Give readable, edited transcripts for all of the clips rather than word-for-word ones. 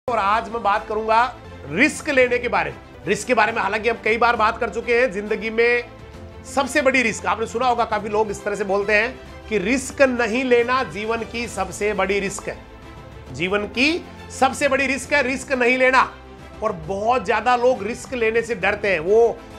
और आज मैं बात करूंगा रिस्क लेने के बारे में। रिस्क के बारे में हालांकि हम कई बार बात कर चुके हैं। जिंदगी में सबसे बड़ी रिस्क, आपने सुना होगा, काफी लोग इस तरह से बोलते हैं कि रिस्क नहीं लेना जीवन की सबसे बड़ी रिस्क है। जीवन की सबसे बड़ी रिस्क है रिस्क नहीं लेना। और बहुत ज्यादा लोग रिस्क लेने से डरते हैं।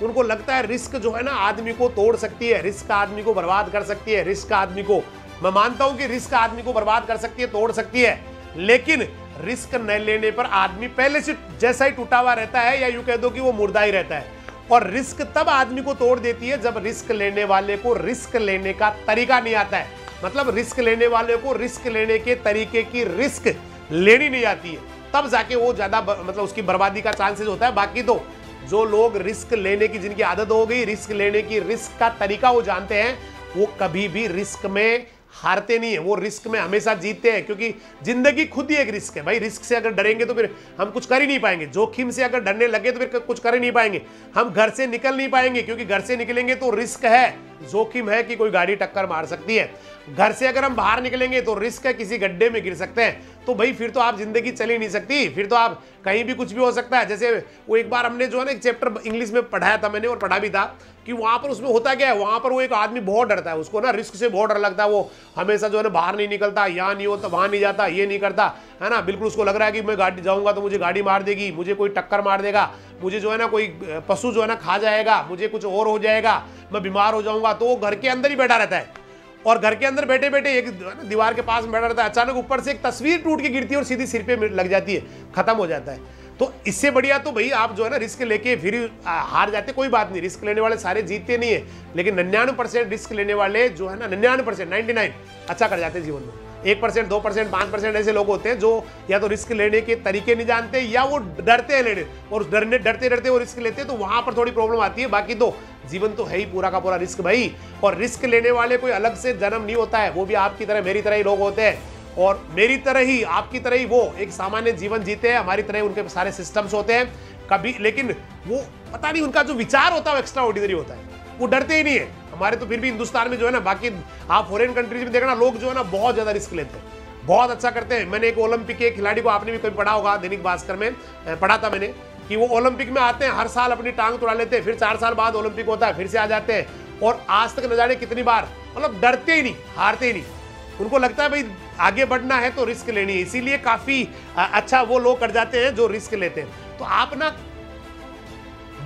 उनको लगता है रिस्क जो है ना आदमी को तोड़ सकती है, रिस्क आदमी को बर्बाद कर सकती है, रिस्क आदमी को, मैं मानता हूं कि रिस्क आदमी को बर्बाद कर सकती है, तोड़ सकती है, लेकिन रिस्क न लेने पर आदमी पहले से जैसा ही टूटा हुआ रहता है, या यूं कह दो कि वो मुर्दा ही रहता है। और रिस्क तब आदमी को तोड़ देती है जब रिस्क लेने वाले को रिस्क लेने का तरीका नहीं आता है। मतलब रिस्क लेने वाले को रिस्क लेने के तरीके की रिस्क लेनी नहीं आती है, तब जाके वो ज्यादा मतलब उसकी बर्बादी का चांसेस होता है। बाकी तो जो लोग रिस्क लेने की, जिनकी आदत हो गई रिस्क लेने की, रिस्क का तरीका वो जानते हैं, वो कभी भी रिस्क में हारते नहीं है, वो रिस्क में हमेशा जीतते हैं। क्योंकि जिंदगी खुद ही एक रिस्क है भाई। रिस्क से अगर डरेंगे तो फिर हम कुछ कर ही नहीं पाएंगे। जोखिम से अगर डरने लगे तो फिर कुछ कर ही नहीं पाएंगे। हम घर से निकल नहीं पाएंगे, क्योंकि घर से निकलेंगे तो रिस्क है, जोखिम है कि कोई गाड़ी टक्कर मार सकती है। घर से अगर हम बाहर निकलेंगे तो रिस्क है, किसी गड्ढे में गिर सकते हैं। तो भाई फिर तो आप जिंदगी चल ही नहीं सकती, फिर तो आप कहीं भी कुछ भी हो सकता है। जैसे वो एक बार हमने जो है ना एक चैप्टर इंग्लिश में पढ़ाया था मैंने, और पढ़ा भी था कि वहां पर उसमें होता क्या है, वहां पर वो एक आदमी बहुत डरता है, उसको ना रिस्क से बहुत डर लगता है। वो हमेशा जो है ना बाहर नहीं निकलता, यहाँ नहीं होता, वहां नहीं जाता, ये नहीं करता है ना। बिल्कुल उसको लग रहा है कि मैं गाड़ी जाऊंगा तो मुझे गाड़ी मार देगी, मुझे कोई टक्कर मार देगा, मुझे जो है ना कोई पशु जो है ना खा जाएगा, मुझे कुछ और हो जाएगा, मैं बीमार हो जाऊंगा। तो वो घर के अंदर ही बैठा रहता है, और घर के अंदर बैठे बैठे एक दीवार के पास बैठा रहता है। अचानक ऊपर से एक तस्वीर टूट के गिरती है और सीधी सिर पे लग जाती है, खत्म हो जाता है। तो इससे बढ़िया तो भाई आप जो है ना रिस्क लेके फिर हार जाते, कोई बात नहीं। रिस्क लेने वाले सारे जीतते नहीं है, लेकिन 99% रिस्क लेने वाले जो है ना 99% अच्छा कर जाते हैं जीवन में। 1%, 2%, 5% ऐसे लोग होते हैं जो या तो रिस्क लेने के तरीके नहीं जानते, या वो डरते हैं लेने, और डरते डरते वो रिस्क लेते हैं, तो वहां पर थोड़ी प्रॉब्लम आती है। बाकी तो जीवन तो है ही पूरा का पूरा रिस्क भाई। और रिस्क लेने वाले कोई अलग से जन्म नहीं होता है, वो भी आपकी तरह मेरी तरह ही लोग होते हैं, और मेरी तरह ही आपकी तरह ही वो एक सामान्य जीवन जीते हैं, हमारी तरह उनके सारे सिस्टम्स होते हैं कभी। लेकिन वो पता नहीं उनका जो विचार होता है वो एक्स्ट्रा ऑर्डिनरी होता है, वो डरते ही नहीं है। हमारे तो फिर भी हिंदुस्तान में जो है ना, बाकी आप फॉरेन कंट्रीज में देखना, लोग जो है ना बहुत ज्यादा रिस्क लेते हैं, बहुत अच्छा करते हैं। मैंने एक ओलंपिक के खिलाड़ी को, आपने भी कभी पढ़ा होगा, दैनिक भास्कर में पढ़ा था मैंने, कि वो ओलंपिक में आते हैं, हर साल अपनी टांग तुड़ा लेते हैं, फिर 4 साल बाद ओलंपिक होता है, फिर से आ जाते हैं, और आज तक न जाने कितनी बार, मतलब डरते ही नहीं, हारते ही नहीं। उनको लगता है भाई आगे बढ़ना है तो रिस्क लेनी है, इसीलिए काफी अच्छा वो लोग कर जाते हैं जो रिस्क लेते हैं। तो आप ना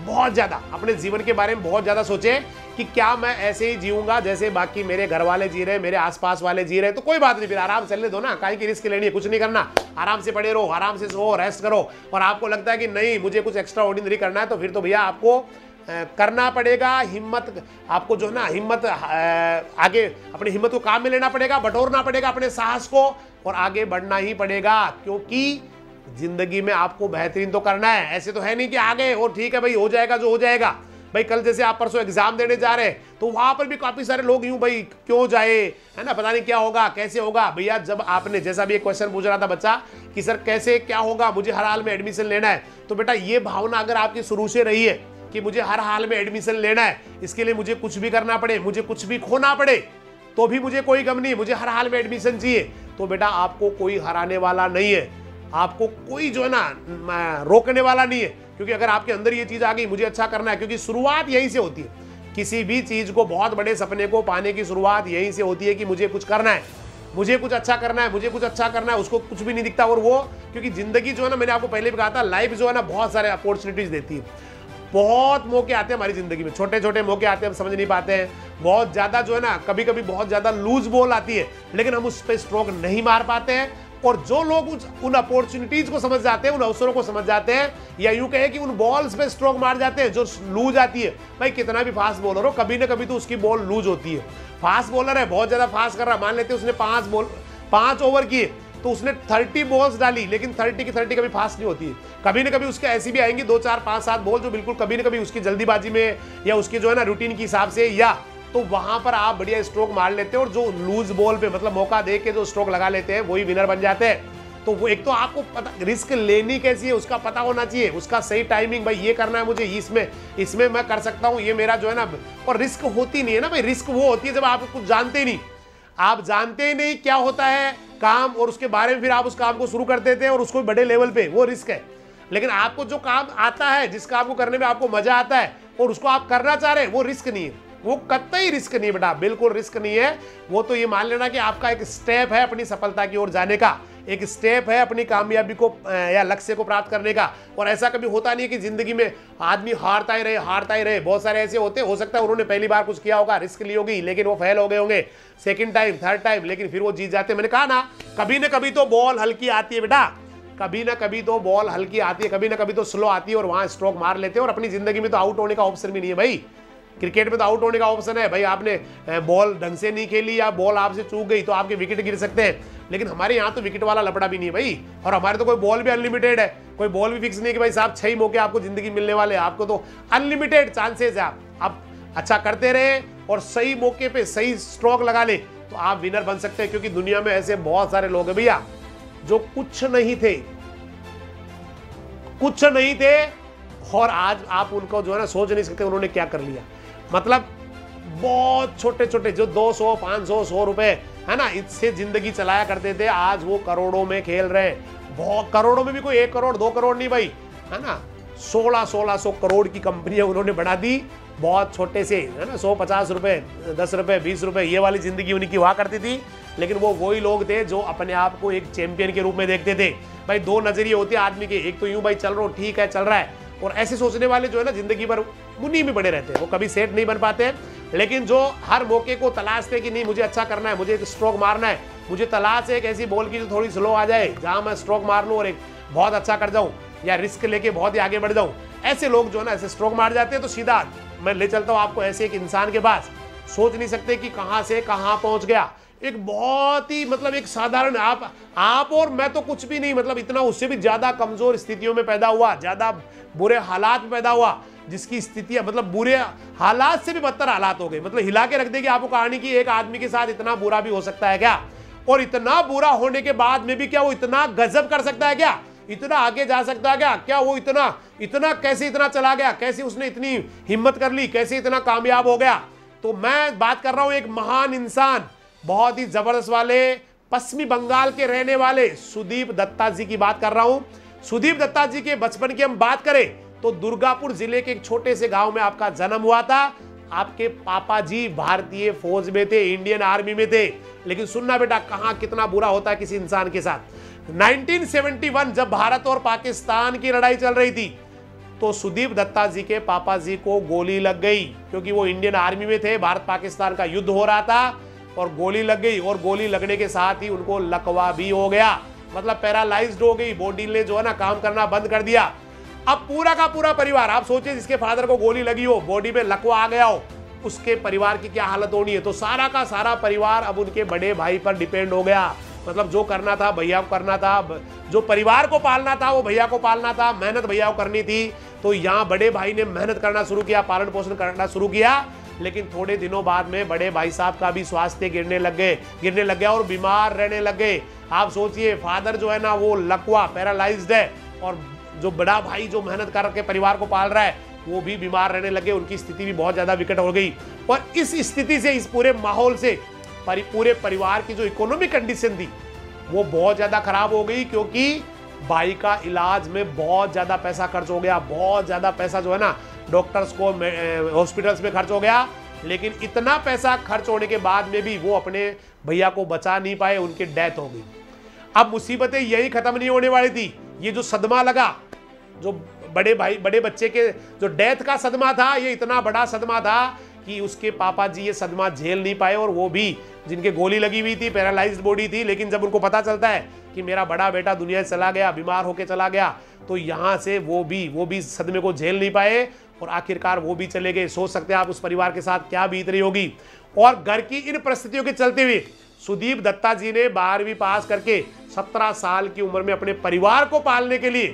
बहुत ज्यादा अपने जीवन के बारे में बहुत ज्यादा सोचें कि क्या मैं ऐसे ही जीऊंगा जैसे बाकी मेरे घर वाले जी रहे, मेरे आसपास वाले जी रहे, तो कोई बात नहीं, फिर आराम चलने दो ना, काहे की रिस्क लेनी है, कुछ नहीं करना, आराम से पड़े रहो, आराम से सो, रेस्ट करो। और आपको लगता है कि नहीं मुझे कुछ एक्स्ट्रा ऑर्डिनरी करना है, तो फिर तो भैया आपको करना पड़ेगा। हिम्मत आपको जो है ना, हिम्मत आगे अपनी हिम्मत को काम में लेना पड़ेगा, बटोरना पड़ेगा अपने साहस को, और आगे बढ़ना ही पड़ेगा। क्योंकि जिंदगी में आपको बेहतरीन तो करना है, ऐसे तो है नहीं कि आगे और ठीक है भाई हो जाएगा जो हो जाएगा। भाई कल जैसे आप परसों एग्जाम देने जा रहे हैं, तो वहां पर भी काफी सारे लोग यूं भाई क्यों जाए, है ना, पता नहीं क्या होगा, कैसे होगा। भैया जब आपने, जैसा भी एक क्वेश्चन पूछ रहा था बच्चा कि सर कैसे क्या होगा, मुझे हर हाल में एडमिशन लेना है, तो बेटा ये भावना अगर आपकी शुरू से रही है कि मुझे हर हाल में एडमिशन लेना है, इसके लिए मुझे कुछ भी करना पड़े, मुझे कुछ भी खोना पड़े, तो भी मुझे कोई गम नहीं, मुझे हर हाल में एडमिशन चाहिए, तो बेटा आपको कोई हराने वाला नहीं है, आपको कोई जो है ना रोकने वाला नहीं है। क्योंकि अगर आपके अंदर ये चीज आ गई मुझे अच्छा करना है, क्योंकि शुरुआत यहीं से होती है, किसी भी चीज को, बहुत बड़े सपने को पाने की शुरुआत यहीं से होती है कि मुझे कुछ करना है, मुझे कुछ अच्छा करना है, मुझे कुछ अच्छा करना है। उसको कुछ भी नहीं दिखता, और वो क्योंकि जिंदगी जो है ना, मैंने आपको पहले भी कहा था, लाइफ जो है ना बहुत सारे अपॉर्चुनिटीज देती है, बहुत मौके आते हैं हमारी जिंदगी में, छोटे छोटे मौके आते हैं, हम समझ नहीं पाते हैं। बहुत ज्यादा जो है ना, कभी कभी बहुत ज्यादा लूज बॉल आती है, लेकिन हम उस पर स्ट्रोक नहीं मार पाते हैं। और जो लोग उन अपॉर्चुनिटीज को समझ जाते हैं, उन अवसरों को समझ जाते हैं, या यूं कहे कि उन बॉल्स पे स्ट्रोक मार जाते हैं जो लूज आती है। भाई कितना भी फास्ट बॉलर हो, कभी ना कभी तो उसकी बॉल लूज होती है। फास्ट बॉलर है, बहुत ज्यादा फास्ट कर रहा है, मान लेते हैं उसने 5 ओवर किए, तो उसने 30 बॉल्स डाली, लेकिन 30 की 30 कभी फास्ट नहीं होती है। कभी ना कभी उसके ऐसी भी आएंगी 2, 4, 5, 7 बॉल जो बिल्कुल कभी ना कभी उसकी जल्दीबाजी में, या उसकी जो है ना रूटीन के हिसाब से, या तो वहां पर आप बढ़िया स्ट्रोक मार लेते हैं, और जो लूज बॉल पे मतलब मौका दे के जो स्ट्रोक लगा लेते हैं वही विनर बन जाते हैं। तो वो एक तो आपको पता रिस्क लेनी कैसी है उसका पता होना चाहिए, उसका सही टाइमिंग, भाई ये करना है मुझे, इसमें मैं कर सकता हूँ, ये मेरा जो है ना। और रिस्क होती नहीं है ना भाई, रिस्क वो होती है जब आप कुछ जानते नहीं, आप जानते ही नहीं क्या होता है, काम और उसके बारे में फिर आप उस काम को शुरू कर देते हैं और उसको बड़े लेवल पे, वो रिस्क है। लेकिन आपको जो काम आता है, जिस काम को करने में आपको मजा आता है और उसको आप करना चाह रहे हैं, वो रिस्क नहीं है, वो कतई रिस्क नहीं है बेटा, बिल्कुल रिस्क नहीं है। वो तो ये मान लेना कि आपका एक स्टेप है अपनी सफलता की ओर जाने का, एक स्टेप है अपनी कामयाबी को या लक्ष्य को प्राप्त करने का। और ऐसा कभी होता नहीं है कि जिंदगी में आदमी हारता ही रहे। बहुत सारे ऐसे होते, हो सकता है उन्होंने पहली बार कुछ किया होगा, रिस्क ली होगी, लेकिन वो फेल हो गए होंगे सेकंड टाइम, थर्ड टाइम, लेकिन फिर वो जीत जाते हैं। मैंने कहा ना, कभी ना कभी तो बॉल हल्की आती है बेटा, कभी ना कभी तो बॉल हल्की आती है, कभी ना कभी तो स्लो आती है और वहां स्ट्रोक मार लेते हैं। और अपनी जिंदगी में तो आउट होने का ऑप्शन भी नहीं है भाई, क्रिकेट में तो आउट होने का ऑप्शन है भाई। आपने बॉल ढंग से नहीं खेली या बॉल आपसे चूक गई तो आपके विकेट गिर सकते हैं, लेकिन हमारे यहाँ तो विकेट वाला लपड़ा भी नहीं है भाई। और हमारे तो कोई बॉल भी अनलिमिटेड है, कोई बॉल भी फिक्स नहीं है कि भाई साहब 6 मौके आपको जिंदगी मिलने वाले हैं। आपको तो अनलिमिटेड चांसेस है। आप अच्छा करते रहे और सही मौके पे सही स्ट्रोक लगा ले तो आप विनर बन सकते हैं। क्योंकि दुनिया में ऐसे बहुत सारे लोग हैं भैया जो कुछ नहीं थे और आज आप उनको जो है ना सोच नहीं सकते उन्होंने क्या कर लिया। मतलब बहुत छोटे छोटे जो 200, 500, 100 रुपए है ना, इससे जिंदगी चलाया करते थे, आज वो करोड़ों में खेल रहे हैं। बहुत करोड़ों में भी कोई 1 करोड़ 2 करोड़ नहीं भाई, है ना, 1600 करोड़ की कंपनियां उन्होंने बना दी बहुत छोटे से, है ना, 150 रुपए, 10 रुपए, 20 रुपए, ये वाली जिंदगी उनकी हुआ करती थी। लेकिन वो वही लोग थे जो अपने आप को एक चैंपियन के रूप में देखते थे। भाई 2 नजरिए होते हैं आदमी के, एक तो यूं भाई चल रहा हूं, ठीक है चल रहा है, और ऐसे सोचने वाले जो है ना जिंदगी भर मुन्नी में बड़े रहते हैं, वो कभी सेट नहीं बन पाते। लेकिन जो हर मौके को तलाशते कि नहीं मुझे अच्छा करना है, मुझे एक स्ट्रोक मारना है, मुझे तलाश है एक ऐसी बॉल की जो थोड़ी स्लो आ जाए, जहां मैं स्ट्रोक मार लूं और एक बहुत अच्छा कर जाऊं या रिस्क लेके बहुत ही आगे बढ़ जाऊं, ऐसे लोग जो है ना ऐसे स्ट्रोक मार जाते हैं। तो सीधा मैं ले चलता हूं आपको ऐसे एक इंसान के पास, सोच नहीं सकते कि कहां से कहां पहुंच गया। एक बहुत ही मतलब एक साधारण आप और मैं तो कुछ भी नहीं, मतलब इतना उससे भी ज्यादा कमजोर स्थितियों में पैदा हुआ, ज्यादा बुरे हालात में पैदा हुआ, जिसकी स्थितियां मतलब बुरे हालात से भी बदतर हालात हो गए। मतलब हिला के रख देगी आपको कहानी की एक आदमी के साथ इतना बुरा भी हो सकता है क्या, और इतना बुरा होने के बाद में भी क्या वो इतना गजब कर सकता है क्या, इतना आगे जा सकता है क्या, क्या वो इतना कैसे इतना चला गया, कैसे उसने इतनी हिम्मत कर ली, कैसे इतना कामयाब हो गया। तो मैं बात कर रहा हूं एक महान इंसान, बहुत ही जबरदस्त वाले, पश्चिमी बंगाल के रहने वाले सुदीप दत्ता जी की बात कर रहा हूं। सुदीप दत्ता जी के बचपन की हम बात करें तो दुर्गापुर जिले के एक छोटे से गांव में आपका जन्म हुआ था। आपके पापा जी भारतीय फौज में थे, इंडियन आर्मी में थे। लेकिन सुनना बेटा कहां कितना बुरा होता है किसी इंसान के साथ। 1971 जब भारत और पाकिस्तान की लड़ाई चल रही थी तो सुदीप दत्ता जी के पापा जी को गोली लग गई, क्योंकि वो इंडियन आर्मी में थे, भारत पाकिस्तान का युद्ध हो रहा था और गोली लग गई, और गोली लगने के साथ ही उनको लकवा भी हो गया, मतलब पैरालाइज्ड हो गई, बॉडी ने जो है ना काम करना बंद कर दिया। अब पूरा का पूरा परिवार, आप सोचिए जिसके फादर को गोली लगी हो, बॉडी में लकवा आ गया हो, उसके परिवार की क्या हालत होनी है। तो सारा का सारा परिवार अब उनके बड़े भाई पर डिपेंड हो गया। मतलब जो करना था भैया को करना था, जो परिवार को पालना था वो भैया को पालना था, मेहनत भैया को करनी थी। तो यहाँ बड़े भाई ने मेहनत करना शुरू किया, पालन पोषण करना शुरू किया। लेकिन थोड़े दिनों बाद में बड़े भाई साहब का भी स्वास्थ्य गिरने लग गया और बीमार रहने लग गए। आप सोचिए फादर जो है ना वो लकवा पैरालाइज्ड है, और जो बड़ा भाई जो मेहनत करके परिवार को पाल रहा है वो भी बीमार रहने लगे, उनकी स्थिति भी बहुत ज्यादा विकट हो गई। और इस स्थिति से, इस पूरे माहौल से पूरे परिवार की जो इकोनॉमिक कंडीशन थी वो बहुत ज्यादा खराब हो गई, क्योंकि भाई का इलाज में बहुत ज्यादा पैसा खर्च हो गया, बहुत ज्यादा पैसा जो है ना डॉक्टर्स को हॉस्पिटल्स में खर्च हो गया। लेकिन इतना पैसा खर्च होने के बाद में भी वो अपने भैया को बचा नहीं पाए, उनकी डेथ हो गई। अब मुसीबतें यही खत्म नहीं होने वाली थी। ये जो सदमा लगा, जो बड़े बच्चे के जो डेथ का सदमा था, ये इतना बड़ा सदमा था कि उसके पापा जी ये सदमा झेल नहीं पाए, और वो भी जिनके गोली लगी हुई थी, पैरालाइज्ड बॉडी थी। लेकिन जब उनको पता चलता है कि मेरा बड़ा बेटा दुनिया से चला गया, बीमार होके चला गया, तो यहाँ से वो भी सदमे को झेल नहीं पाए और आखिरकार वो भी चले गए। सोच सकते हैं आप उस परिवार के साथ क्या बीत रही होगी। और घर की इन परिस्थितियों के चलते हुए सुदीप दत्ता जी ने 12वीं पास करके 17 साल की उम्र में अपने परिवार को पालने के लिए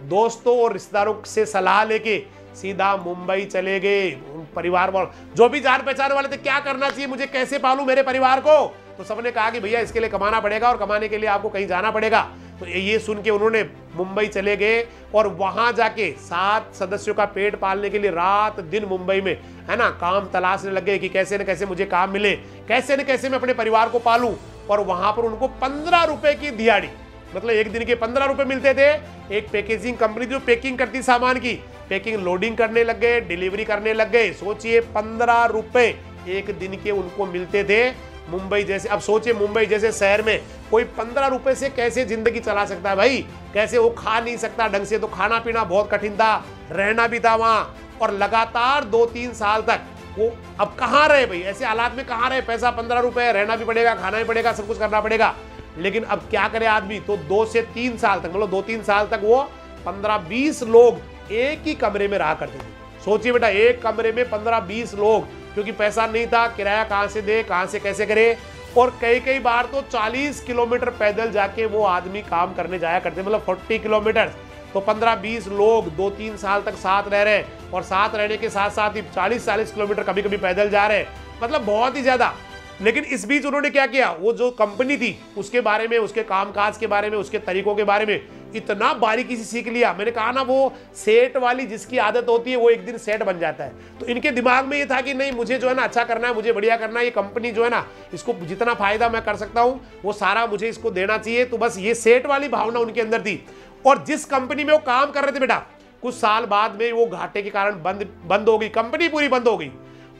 दोस्तों और रिश्तेदारों से सलाह लेके सीधा मुंबई चले गए। परिवार वाले जो भी जान पहचान वाले थे, क्या करना चाहिए मुझे, कैसे पालूं मेरे परिवार को, तो सबने कहा कि भैया इसके लिए कमाना पड़ेगा और कमाने के लिए आपको कहीं जाना पड़ेगा। तो ये सुन के उन्होंने मुंबई चले गए और वहां जाके 7 सदस्यों का पेट पालने के लिए रात दिन मुंबई में, है ना, काम तलाशने लगे कि कैसे न कैसे मुझे काम मिले, कैसे न कैसे मैं अपने परिवार को पालूं। और वहां पर उनको 15 रुपए की दिहाड़ी, मतलब एक दिन के 15 रुपए मिलते थे। एक पैकेजिंग कंपनी जो पैकिंग करती सामान की, पैकिंग लोडिंग करने लग गए, डिलीवरी करने लग गए। सोचिए 15 रुपए एक दिन के उनको मिलते थे। मुंबई जैसे, अब सोचिए मुंबई जैसे शहर में कोई 15 रुपए से कैसे जिंदगी चला सकता है भाई? कैसे? वो खा नहीं सकता ढंग से, तो खाना पीना बहुत कठिन था, रहना भी था वहां। और लगातार 2-3 साल तक वो अब कहाँ रहे भाई? ऐसे हालात में कहाँ रहे? पैसा 15 रुपए, रहना भी पड़ेगा, खाना भी पड़ेगा, सब कुछ करना पड़ेगा। लेकिन अब क्या करे आदमी? तो 2 से 3 साल तक, मतलब 2-3 साल तक वो 15-20 लोग एक ही कमरे में रहा करते थे। सोचिए बेटा, एक कमरे में 15-20 लोग, क्योंकि पैसा नहीं था, किराया कहां से दे, कहां से कैसे करे। और कई बार तो 40 किलोमीटर पैदल जाके वो आदमी काम करने जाया करते, मतलब 40 किलोमीटर। तो 15-20 लोग 2-3 साल तक साथ रह रहे, और साथ रहने के साथ साथ ही 40-40 किलोमीटर कभी कभी पैदल जा रहे, मतलब बहुत ही ज्यादा। लेकिन इस बीच उन्होंने क्या किया? वो जो कंपनी थी उसके बारे में, उसके कामकाज के बारे में, उसके तरीकों के बारे में इतना बारीकी से सीख लिया। मैंने कहा ना, वो सेठ वाली जिसकी आदत होती है वो एक दिन सेठ बन जाता है। तो इनके दिमाग में ये था कि नहीं, मुझे जो है ना अच्छा करना है, मुझे बढ़िया करना है, ये कंपनी जो है ना, इसको जितना फायदा मैं कर सकता हूँ वो सारा मुझे इसको देना चाहिए। तो बस ये सेठ वाली भावना उनके अंदर थी। और जिस कंपनी में वो काम कर रहे थे बेटा, कुछ साल बाद में वो घाटे के कारण बंद हो गई, कंपनी पूरी बंद हो गई।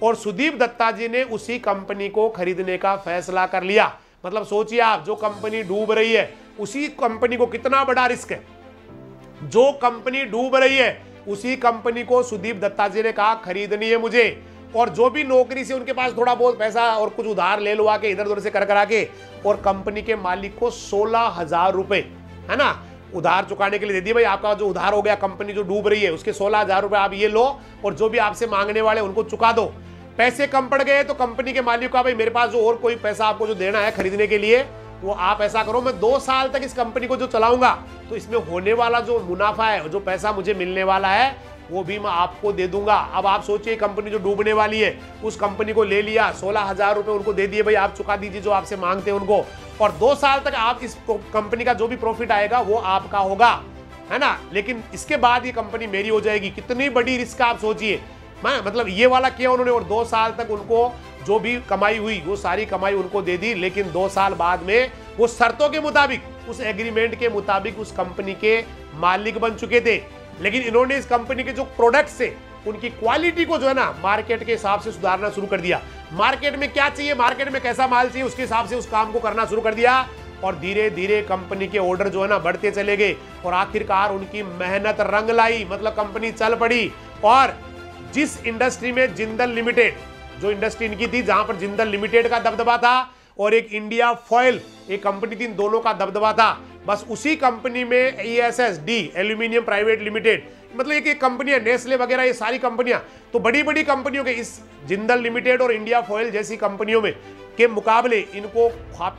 और सुदीप दत्ता जी ने उसी कंपनी को खरीदने का फैसला कर लिया। मतलब सोचिए आप, जो कंपनी डूब रही है उसी कंपनी को, कितना बड़ा रिस्क है। जो कंपनी डूब रही है उसी कंपनी को सुदीप दत्ता जी ने कहा खरीदनी है मुझे। और जो भी नौकरी से उनके पास थोड़ा बहुत पैसा और कुछ उधार ले लो आके, इधर उधर से कर करा के, और कंपनी के मालिक को 16,000 रुपए, है ना, उधार चुकाने के लिए दे दिए। भाई आपका जो उधार हो गया, कंपनी जो डूब रही है उसके 16,000 रुपए आप ये लो, और जो भी आपसे मांगने वाले उनको चुका दो। पैसे कम पड़ गए तो कंपनी के मालिक का, भाई मेरे पास जो और कोई पैसा आपको जो देना है खरीदने के लिए, वो आप ऐसा करो, मैं 2 साल तक इस कंपनी को जो चलाऊंगा, तो इसमें होने वाला जो मुनाफा है, जो पैसा मुझे मिलने वाला है, वो भी मैं आपको दे दूंगा। अब आप सोचिए, कंपनी जो डूबने वाली है उस कंपनी को ले लिया, 16,000 रुपए उनको दे दिए, भाई आप चुका दीजिए जो आपसे मांगते हैं उनको, और 2 साल तक आप इस कंपनी का जो भी प्रॉफिट आएगा वो आपका होगा, है ना। लेकिन इसके बाद ये कंपनी मेरी हो जाएगी। कितनी बड़ी रिस्क आप सोचिए। मतलब ये वाला किया उन्होंने, और 2 साल तक उनको जो भी कमाई हुई वो सारी कमाई उनको दे दी। लेकिन 2 साल बाद में वो शर्तों के मुताबिक, उस एग्रीमेंट के मुताबिक उस कंपनी के मालिक बन चुके थे। लेकिन इन्होंने इस कंपनी के जो प्रोडक्ट्स है उनकी क्वालिटी को जो है ना मार्केट के हिसाब से सुधारना शुरू कर दिया। मार्केट में क्या चाहिए, मार्केट में कैसा माल चाहिए, उसके हिसाब से उस काम को करना शुरू कर दिया। और धीरे धीरे कंपनी के ऑर्डर जो है ना बढ़ते चले गए, और आखिरकार उनकी मेहनत रंग लाई, मतलब कंपनी चल पड़ी। और जिस इंडस्ट्री में जिंदल लिमिटेड, जो इंडस्ट्री इनकी थी, जहां पर जिंदल लिमिटेड का दबदबा था और एक इंडिया फॉयल एक कंपनी थी, इन दोनों का दबदबा था, बस उसी कंपनी में ESSD एल्यूमिनियम प्राइवेट लिमिटेड, मतलब एक कंपनी है, नेस्ले वगैरह, ये सारी कंपनियां, तो बड़ी बड़ी कंपनियों के इस जिंदल लिमिटेड और इंडिया फॉयल जैसी कंपनियों में के मुकाबले इनको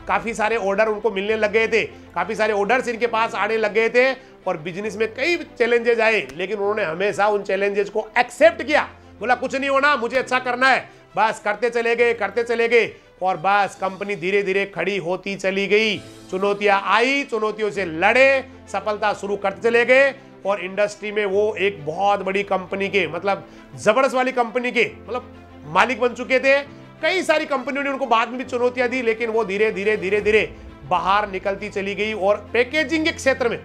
काफी सारे ऑर्डर उनको मिलने लग गए थे, काफी सारे ऑर्डर्स इनके पास आने लग गए थे। और बिजनेस में कई चैलेंजेस आए, लेकिन उन्होंने हमेशा उन चैलेंजेस को एक्सेप्ट किया। बोला कुछ नहीं होना, मुझे अच्छा करना है, बस करते चले गए, करते चले गए, और बस कंपनी धीरे धीरे खड़ी होती चली गई। चुनौतियां आई, चुनौतियों से लड़े, सफलता शुरू करते चले गए, और इंडस्ट्री में वो एक बहुत बड़ी कंपनी के, मतलब जबरदस्त वाली कंपनी के मतलब मालिक बन चुके थे। कई सारी कंपनियों ने उनको बाद में भी चुनौतियां दी, लेकिन वो धीरे धीरे बाहर निकलती चली गई। और पैकेजिंग के क्षेत्र में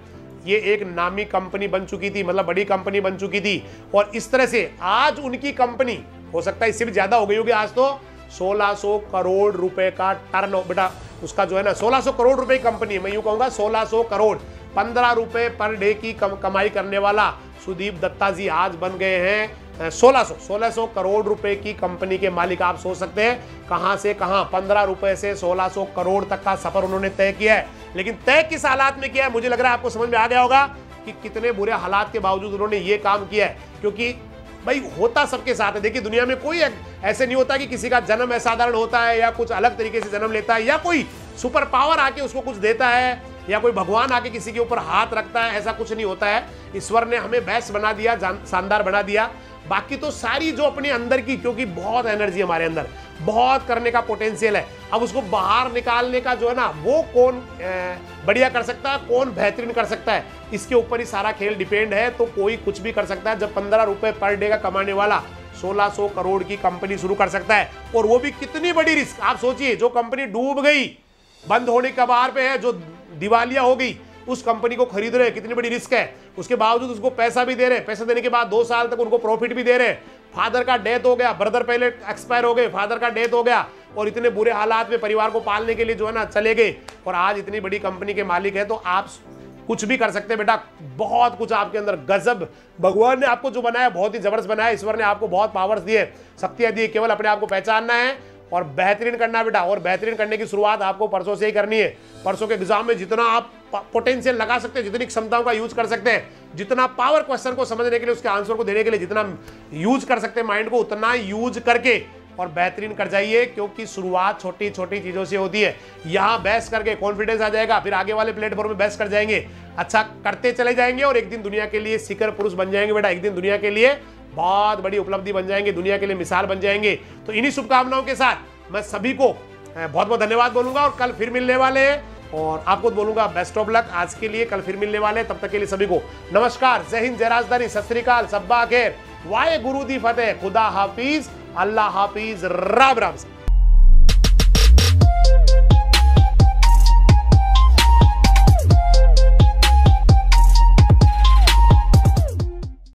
ये एक नामी कंपनी बन चुकी थी, मतलब बड़ी कंपनी बन चुकी थी। और इस तरह से आज उनकी कंपनी, हो सकता है इससे भी ज्यादा हो गई होगी, आज तो 1600 करोड़ रुपए का टर्न, बेटा उसका जो है ना 1600 करोड़ रुपए की कंपनी है, मैं यूं कहूंगा 1600 करोड़, 15 रुपए पर डे की कमाई करने वाला सुदीप दत्ता जी आज बन गए हैं 1600 करोड़ रुपए की कंपनी के मालिक। आप सोच सकते हैं कहां से कहां, 15 रुपए से 1600 करोड़ तक का सफर उन्होंने तय किया है। लेकिन तय किस हालात में किया है, मुझे लग रहा है आपको समझ में आ गया होगा कि कितने बुरे हालात के बावजूद उन्होंने ये काम किया है। क्योंकि भाई होता सबके साथ है, देखिए दुनिया में कोई ऐसे नहीं होता कि किसी का जन्म असाधारण होता है या कुछ अलग तरीके से जन्म लेता है, या कोई सुपर पावर आके उसको कुछ देता है, या कोई भगवान आके किसी के ऊपर हाथ रखता है, ऐसा कुछ नहीं होता है। ईश्वर ने हमें बेस्ट बना दिया, शानदार बना दिया। बाकी तो सारी जो अपने अंदर की, क्योंकि बहुत एनर्जी हमारे अंदर, बहुत करने का पोटेंशियल है, अब उसको बाहर निकालने का जो है ना, वो कौन बढ़िया कर सकता है, कौन बेहतरीन कर सकता है, इसके ऊपर ही सारा खेल डिपेंड है। तो कोई कुछ भी कर सकता है। जब 15 रुपए पर डे का कमाने वाला 1600 करोड़ की कंपनी शुरू कर सकता है, और वो भी कितनी बड़ी रिस्क। आप सोचिए, जो कंपनी डूब गई बंद होने के कगार पे है, जो दिवालिया हो गई, उस कंपनी को खरीद रहे हैं, कितनी बड़ी रिस्क है। उसके बावजूद उसको पैसा भी दे रहे हैं, पैसा देने के बाद 2 साल तक उनको प्रॉफिट भी दे रहे हैं। फादर का डेथ हो गया, ब्रदर पहले एक्सपायर हो गए, फादर का डेथ हो गया और इतने बुरे हालात में परिवार को पालने के लिए जो है ना चले गए, और आज इतनी बड़ी कंपनी के मालिक है। तो आप कुछ भी कर सकते हैं बेटा, बहुत कुछ आपके अंदर, गजब भगवान ने आपको जो बनाया बहुत ही जबरदस्त बनाया। ईश्वर ने आपको बहुत पावर्स दिए, शक्तियां दी, केवल अपने आप को पहचानना है और बेहतरीन करना बेटा। और बेहतरीन करने की शुरुआत आपको परसों से ही करनी है। परसों के एग्जाम में जितना आप पोटेंशियल लगा सकते हैं, जितनी क्षमताओं का यूज कर सकते हैं, जितना पावर क्वेश्चन को समझने के लिए, उसके आंसर को देने के लिए जितना यूज कर सकते हैं माइंड को, उतना यूज करके और बेहतरीन कर जाइए। क्योंकि शुरुआत छोटी छोटी चीजों से होती है। यहां बेस्ट करके कॉन्फिडेंस आ जाएगा, फिर आगे वाले प्लेटफॉर्म में बेस्ट कर जाएंगे, अच्छा करते चले जाएंगे और एक दिन दुनिया के लिए शिखर पुरुष बन जाएंगे बेटा। एक दिन दुनिया के लिए बहुत बड़ी उपलब्धि बन जाएंगे, दुनिया के लिए मिसाल बन जाएंगे। तो इन्हीं शुभकामनाओं के साथ मैं सभी को बहुत बहुत धन्यवाद बोलूंगा और कल फिर मिलने वाले हैं, और आपको बोलूंगा बेस्ट ऑफ लक आज के लिए। कल फिर मिलने वाले हैं, तब तक के लिए सभी को नमस्कार, जय हिंद, जय राजधानी, सत श्री अकाल, सब्बा खैर, वाहे गुरु दी फतेह, खुदा हाफिज, अल्लाह हाफिज, राम राम।